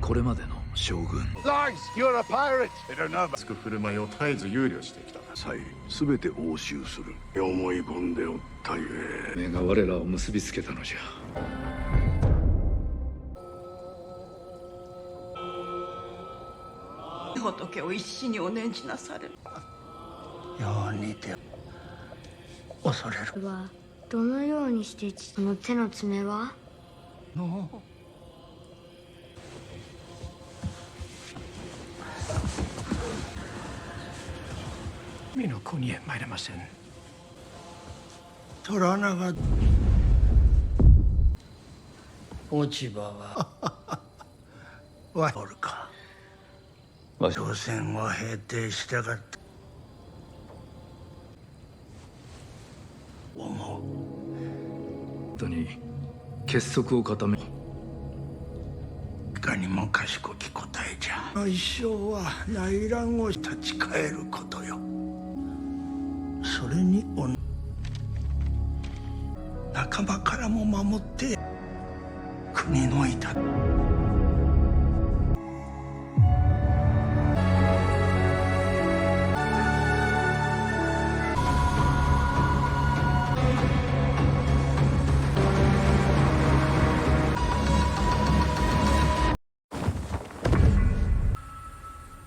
これまでの将軍 Lies! You're a pirate! They don't know about 振る舞いを絶えず憂慮してきた。すべて押収する。思い込んでおったゆえ。目が我らを結びつけたのじゃ。仏を一死にお念じなされる。よう似て恐れる。はどのようにしてその手の爪は？の身の国へ参れません。虎穴が落ち葉はわおるか。朝鮮を平定したかった思う。本当に結束を固め。いかにも賢き答えじゃ。一生は内乱を立ち返ることよ。それに仲間からも守って国のいた。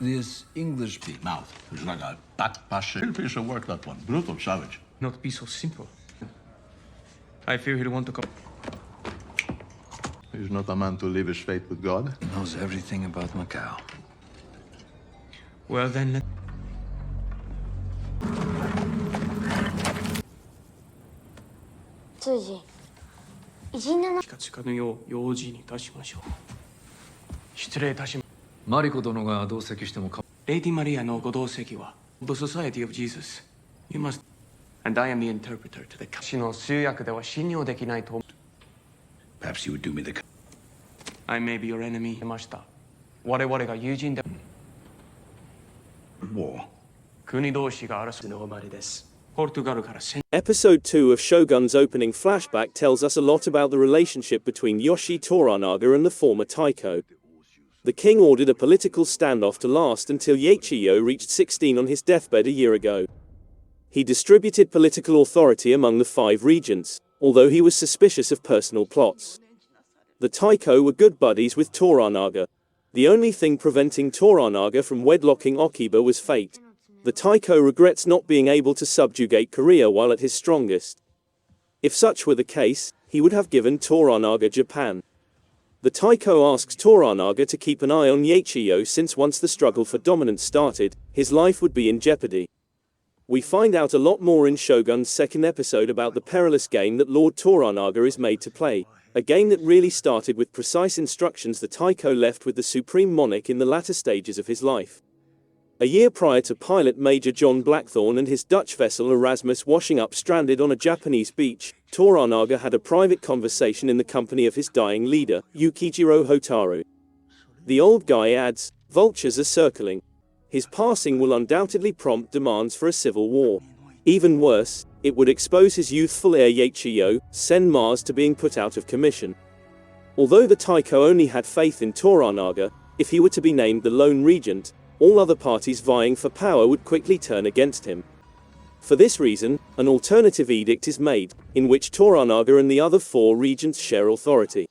This English big Mouth is like a backpash. He'll piece of work, that one. Brutal savage. Not be so simple. I fear he'll want to come. He's not a man to leave his fate with God. He knows everything about Macau. Well then, 通詞一七近々のよう用心にいたしましょう。失礼いたします。マリコ殿が同席してもか。レイディ・マリアのご同席は The Society of Jesus. You must. And I am the interpreter to the. 死の集約では信用できないと。Perhaps you would do me the. I may be your enemy. ました。我々が友人で。War. 国同士が争うの終わりです。ポルトガルから戦。Episode 2 of Shogun's opening flashback tells us a lot about the relationship between Yoshi Toranaga and the former Taiko. The king ordered a political standoff to last until Yachiyo reached 16 on his deathbed a year ago. He distributed political authority among the 5 regents, although he was suspicious of personal plots. The Taiko were good buddies with Toranaga. The only thing preventing Toranaga from wedlocking Okiba was fate. The Taiko regrets not being able to subjugate Korea while at his strongest. If such were the case, he would have given Toranaga Japan. The Taiko asks Toranaga to keep an eye on Yachiyo since once the struggle for dominance started, his life would be in jeopardy. We find out a lot more in Shogun's second episode about the perilous game that Lord Toranaga is made to play, a game that really started with precise instructions the Taiko left with the supreme monarch in the latter stages of his life. A year prior to pilot Major John Blackthorne and his Dutch vessel Erasmus washing up stranded on a Japanese beach, Toranaga had a private conversation in the company of his dying leader, Yukijiro Hotaru. The old guy adds, "Vultures are circling." His passing will undoubtedly prompt demands for a civil war. Even worse, it would expose his youthful heir Yachiyo, Sen Mars, to being put out of commission. Although the Taiko only had faith in Toranaga, if he were to be named the lone regent, all other parties vying for power would quickly turn against him. For this reason, an alternative edict is made, in which Toranaga and the other 4 regents share authority.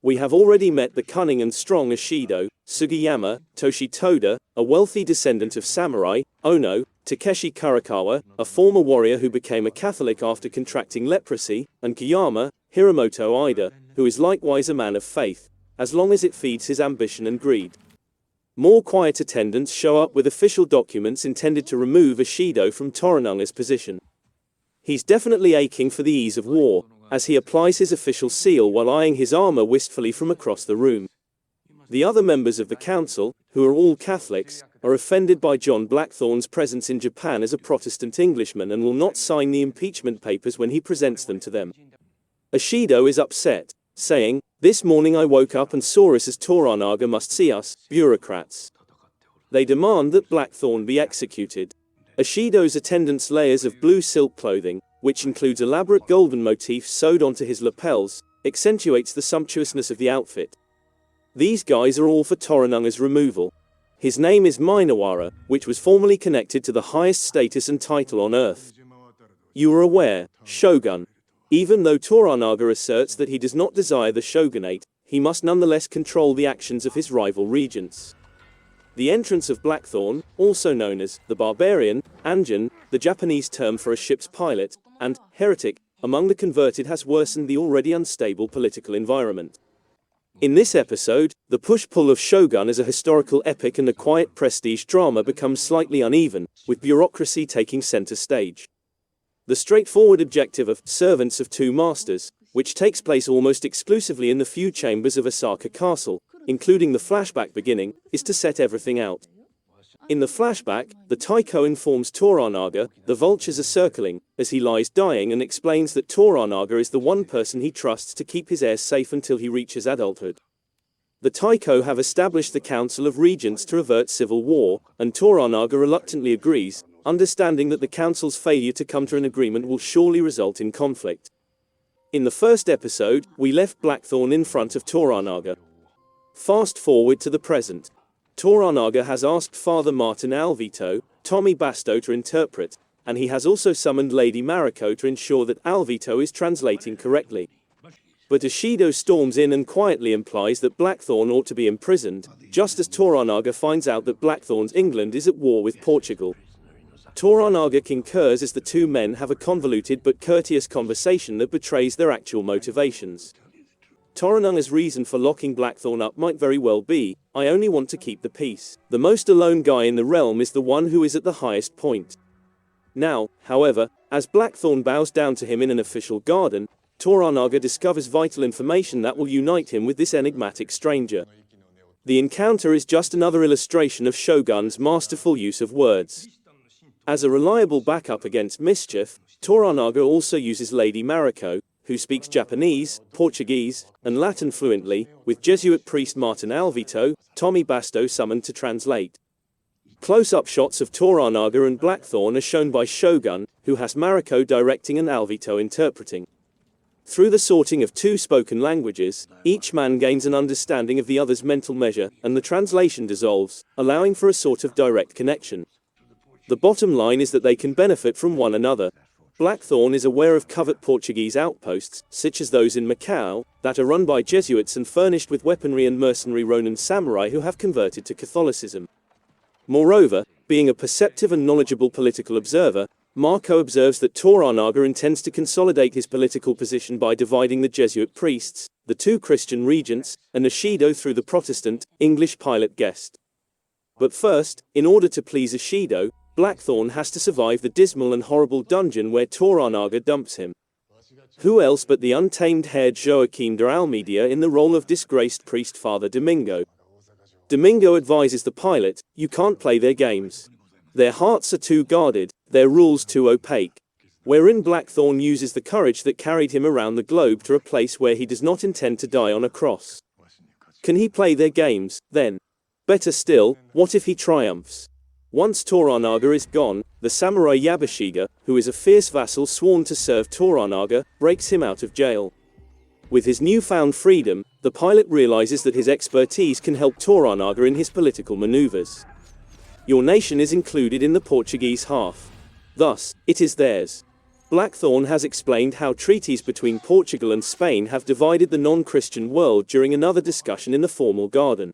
We have already met the cunning and strong Ishido, Sugiyama, Toshitoda, a wealthy descendant of samurai, Ono, Takeshi Kurakawa, a former warrior who became a Catholic after contracting leprosy, and Kiyama, Hiramoto Ida, who is likewise a man of faith, as long as it feeds his ambition and greed. More quiet attendants show up with official documents intended to remove Ishido from Toranaga's position. He's definitely aching for the ease of war, as he applies his official seal while eyeing his armor wistfully from across the room. The other members of the council, who are all Catholics, are offended by John Blackthorne's presence in Japan as a Protestant Englishman and will not sign the impeachment papers when he presents them to them. Ishido is upset, saying, "This morning I woke up and saw us as Toranaga must see us, bureaucrats." They demand that Blackthorne be executed. Ishido's attendants layers of blue silk clothing, which includes elaborate golden motifs sewed onto his lapels, accentuates the sumptuousness of the outfit. These guys are all for Toranaga's removal. His name is Minawara, which was formerly connected to the highest status and title on earth. You are aware, Shogun. Even though Toranaga asserts that he does not desire the shogunate, he must nonetheless control the actions of his rival regents. The entrance of Blackthorne, also known as the Barbarian, Anjin, the Japanese term for a ship's pilot, and heretic, among the converted has worsened the already unstable political environment. In this episode, the push-pull of Shogun as a historical epic and a quiet prestige drama becomes slightly uneven, with bureaucracy taking center stage. The straightforward objective of Servants of Two Masters, which takes place almost exclusively in the few chambers of Osaka Castle, including the flashback beginning, is to set everything out. In the flashback, the Taiko informs Toranaga the vultures are circling, as he lies dying, and explains that Toranaga is the one person he trusts to keep his heirs safe until he reaches adulthood. The Taiko have established the Council of Regents to avert civil war, and Toranaga reluctantly agrees, understanding that the Council's failure to come to an agreement will surely result in conflict. In the first episode, we left Blackthorne in front of Toranaga. Fast forward to the present. Toranaga has asked Father Martin Alvito, Tommy Basto to interpret, and he has also summoned Lady Mariko to ensure that Alvito is translating correctly. But Ishido storms in and quietly implies that Blackthorne ought to be imprisoned, just as Toranaga finds out that Blackthorne's England is at war with Portugal. Toranaga concurs as the two men have a convoluted but courteous conversation that betrays their actual motivations. Toranaga's reason for locking Blackthorne up might very well be, I only want to keep the peace. The most alone guy in the realm is the one who is at the highest point. Now, however, as Blackthorne bows down to him in an official garden, Toranaga discovers vital information that will unite him with this enigmatic stranger. The encounter is just another illustration of Shogun's masterful use of words. As a reliable backup against mischief, Toranaga also uses Lady Mariko, who speaks Japanese, Portuguese, and Latin fluently, with Jesuit priest Martin Alvito, Tommy Basto summoned to translate. Close-up shots of Toranaga and Blackthorne are shown by Shogun, who has Mariko directing and Alvito interpreting. Through the sorting of two spoken languages, each man gains an understanding of the other's mental measure, and the translation dissolves, allowing for a sort of direct connection. The bottom line is that they can benefit from one another. Blackthorne is aware of covert Portuguese outposts, such as those in Macau, that are run by Jesuits and furnished with weaponry and mercenary Ronin samurai who have converted to Catholicism. Moreover, being a perceptive and knowledgeable political observer, Marco observes that Toranaga intends to consolidate his political position by dividing the Jesuit priests, the two Christian regents, and Ishido through the Protestant, English pilot guest. But first, in order to please Ishido, Blackthorne has to survive the dismal and horrible dungeon where Toranaga dumps him. Who else but the untamed-haired Joaquim de Almeida in the role of disgraced priest Father Domingo? Domingo advises the pilot, you can't play their games. Their hearts are too guarded, their rules too opaque. Wherein Blackthorne uses the courage that carried him around the globe to a place where he does not intend to die on a cross. Can he play their games, then? Better still, what if he triumphs? Once Toranaga is gone, the samurai Yabashiga, who is a fierce vassal sworn to serve Toranaga, breaks him out of jail. With his newfound freedom, the pilot realizes that his expertise can help Toranaga in his political maneuvers. Your nation is included in the Portuguese half. Thus, it is theirs. Blackthorne has explained how treaties between Portugal and Spain have divided the non-Christian world during another discussion in the formal garden.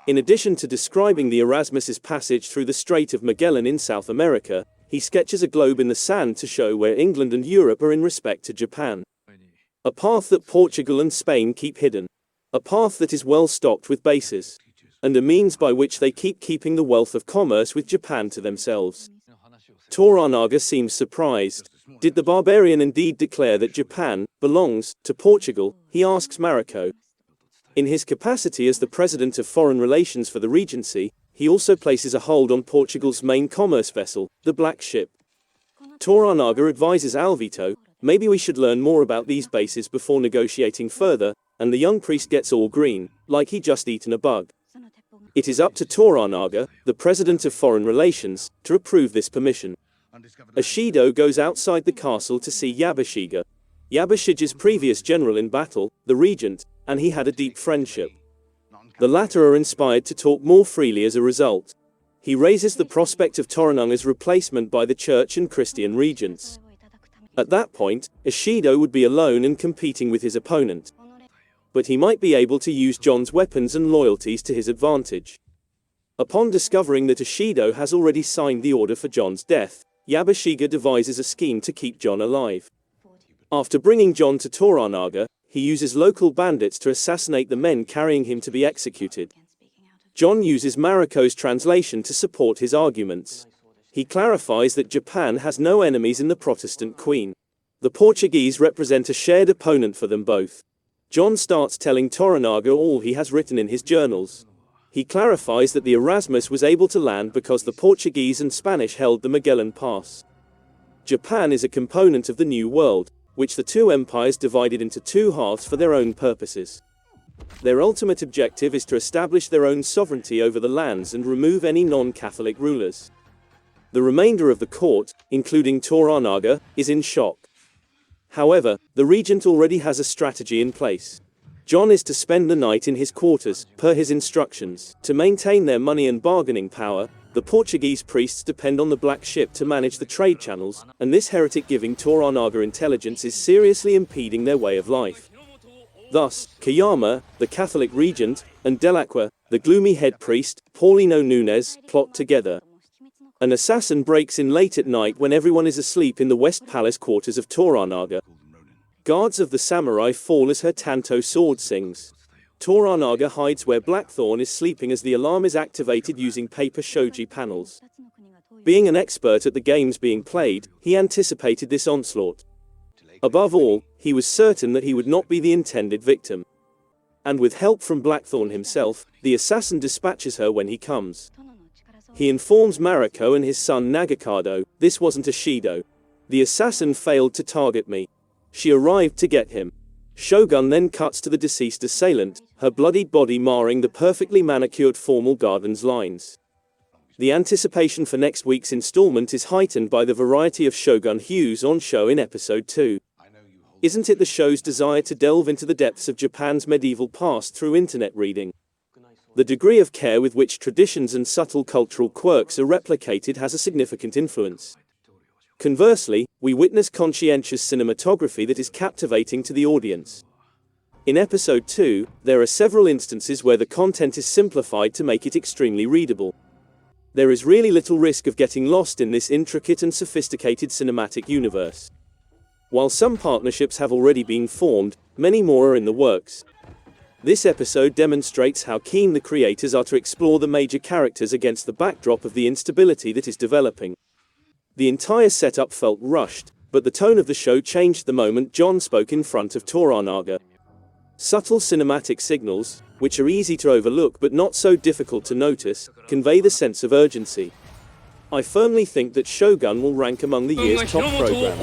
In addition to describing the Erasmus's passage through the Strait of Magellan in South America, he sketches a globe in the sand to show where England and Europe are in respect to Japan. A path that Portugal and Spain keep hidden. A path that is well stocked with bases. And a means by which they keeping the wealth of commerce with Japan to themselves. Toranaga seems surprised. Did the barbarian indeed declare that Japan belongs to Portugal? He asks Mariko. In his capacity as the President of Foreign Relations for the Regency, he also places a hold on Portugal's main commerce vessel, the Black Ship. Toranaga advises Alvito, maybe we should learn more about these bases before negotiating further, and the young priest gets all green, like he just eaten a bug. It is up to Toranaga, the President of Foreign Relations, to approve this permission. Ishido goes outside the castle to see Yabashiga. Yabashiga's previous general in battle, the regent, and he had a deep friendship. The latter are inspired to talk more freely as a result. He raises the prospect of Toranaga's replacement by the church and Christian regents. At that point, Ishido would be alone and competing with his opponent. But he might be able to use Jon's weapons and loyalties to his advantage. Upon discovering that Ishido has already signed the order for Jon's death, Yabashige devises a scheme to keep Jon alive. After bringing Jon to Toranaga, he uses local bandits to assassinate the men carrying him to be executed. Jon uses Mariko's translation to support his arguments. He clarifies that Japan has no enemies in the Protestant Queen. The Portuguese represent a shared opponent for them both. Jon starts telling Toranaga all he has written in his journals. He clarifies that the Erasmus was able to land because the Portuguese and Spanish held the Magellan Pass. Japan is a component of the New World, which the two empires divided into two halves for their own purposes. Their ultimate objective is to establish their own sovereignty over the lands and remove any non-Catholic rulers. The remainder of the court, including Toranaga, is in shock. However, the regent already has a strategy in place. Jon is to spend the night in his quarters, per his instructions. To maintain their money and bargaining power, the Portuguese priests depend on the Black Ship to manage the trade channels, and this heretic giving Toranaga intelligence is seriously impeding their way of life. Thus, Kayama, the Catholic regent, and Delacqua, the gloomy head priest, Paulino Nunes, plot together. An assassin breaks in late at night when everyone is asleep in the West Palace quarters of Toranaga. Guards of the samurai fall as her Tanto sword sings. Toranaga hides where Blackthorne is sleeping as the alarm is activated using paper shoji panels. Being an expert at the games being played, he anticipated this onslaught. Above all, he was certain that he would not be the intended victim. And with help from Blackthorne himself, the assassin dispatches her when he comes. He informs Mariko and his son Nagakado, this wasn't Ishido. The assassin failed to target me. She arrived to get him. Shogun then cuts to the deceased assailant, her bloodied body marring the perfectly manicured formal garden's lines. The anticipation for next week's installment is heightened by the variety of Shogun hues on show in episode 2. Isn't it the show's desire to delve into the depths of Japan's medieval past through internet reading? The degree of care with which traditions and subtle cultural quirks are replicated has a significant influence. Conversely, we witness conscientious cinematography that is captivating to the audience. In episode 2, there are several instances where the content is simplified to make it extremely readable. There is really little risk of getting lost in this intricate and sophisticated cinematic universe. While some partnerships have already been formed, many more are in the works. This episode demonstrates how keen the creators are to explore the major characters against the backdrop of the instability that is developing. The entire setup felt rushed, but the tone of the show changed the moment Jon spoke in front of Toranaga. Subtle cinematic signals, which are easy to overlook but not so difficult to notice, convey the sense of urgency. I firmly think that Shogun will rank among the year's top programs.